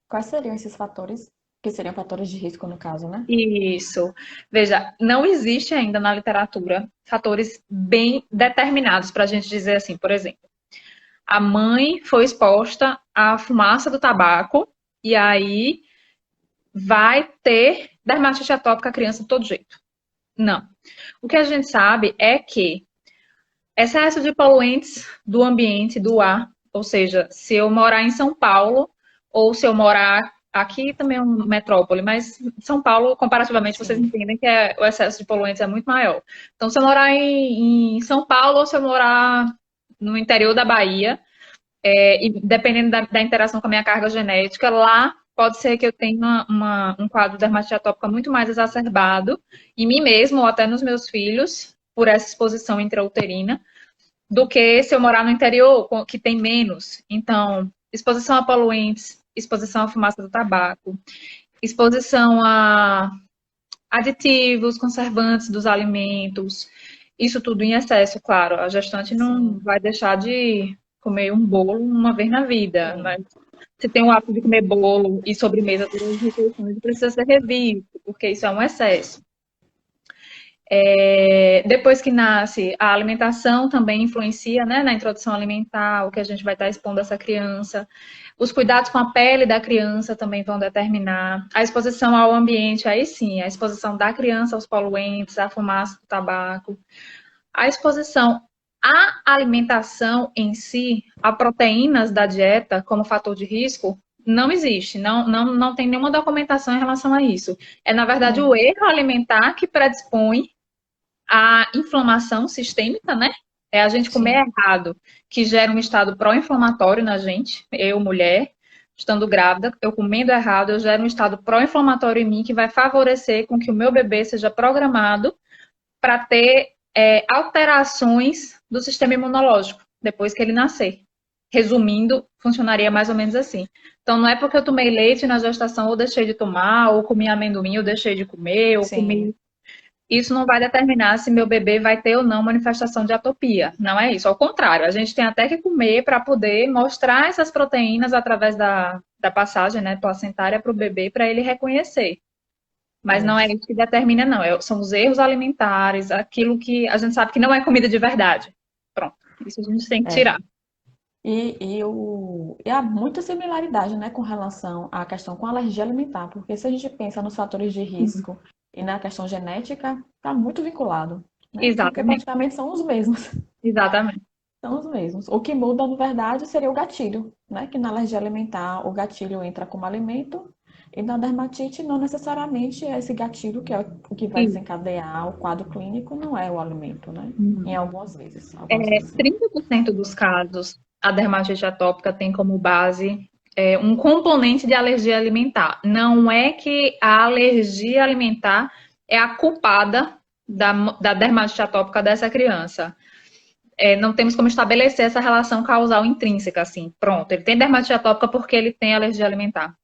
Quais seriam esses fatores? Que seriam fatores de risco no caso, né? Isso. Veja, não existe ainda na literatura fatores bem determinados para a gente dizer assim, por exemplo, a mãe foi exposta à fumaça do tabaco e aí vai ter dermatite atópica a criança de todo jeito. Não. O que a gente sabe é que excesso de poluentes do ambiente, do ar, ou seja, se eu morar em São Paulo ou se eu morar aqui também é uma metrópole, mas São Paulo, comparativamente, vocês Sim. entendem que o excesso de poluentes é muito maior. Então, se eu morar em São Paulo ou se eu morar no interior da Bahia, e dependendo da interação com a minha carga genética, lá pode ser que eu tenha um quadro de dermatite atópica muito mais exacerbado em mim mesmo ou até nos meus filhos, por essa exposição intrauterina, do que se eu morar no interior, que tem menos. Então, exposição a poluentes, exposição à fumaça do tabaco, exposição a aditivos, conservantes dos alimentos, isso tudo em excesso, claro. A gestante não Sim, vai deixar de comer um bolo uma vez na vida, sim. mas se tem o hábito de comer bolo e sobremesa todas as refeições, precisa ser revisto, porque isso é um excesso. Depois que nasce, a alimentação também influencia, né, na introdução alimentar, o que a gente vai estar expondo a essa criança. Os cuidados com a pele da criança também vão determinar. A exposição ao ambiente, aí sim, a exposição da criança aos poluentes, à fumaça do tabaco. A exposição à alimentação em si, a proteínas da dieta como fator de risco, não existe, não tem nenhuma documentação em relação a isso. É, na verdade, o É, erro alimentar que predispõe a inflamação sistêmica, né? É a gente sim. comer errado, que gera um estado pró-inflamatório na gente, eu, mulher, estando grávida, eu comendo errado, eu gero um estado pró-inflamatório em mim que vai favorecer com que o meu bebê seja programado para ter alterações do sistema imunológico depois que ele nascer. Resumindo, funcionaria mais ou menos assim. Então, não é porque eu tomei leite na gestação ou deixei de tomar, ou comi amendoim ou deixei de comer, ou Sim. comi, isso não vai determinar se meu bebê vai ter ou não manifestação de atopia. Não é isso. Ao contrário, a gente tem até que comer para poder mostrar essas proteínas através da passagem, né, placentária para o bebê, para ele reconhecer. Mas É. não é isso que determina, não. São os erros alimentares, aquilo que a gente sabe que não é comida de verdade. Pronto. Isso a gente tem que É. tirar. E há muita similaridade, né, com relação à questão com alergia alimentar, porque se a gente pensa nos fatores de risco e na questão genética, está muito vinculado, né? Porque Exatamente. praticamente são os mesmos. Exatamente. São os mesmos. O que muda, na verdade, seria o gatilho, né? Que na alergia alimentar o gatilho entra como alimento e na dermatite não necessariamente é esse gatilho que é o que vai E desencadear o quadro clínico, não é o alimento, né? Em algumas vezes, sim. 30% dos casos, a dermatite atópica tem como base um componente de alergia alimentar. Não é que a alergia alimentar é a culpada da dermatite atópica dessa criança. Não temos como estabelecer essa relação causal intrínseca, assim. Pronto, ele tem dermatite atópica porque ele tem alergia alimentar.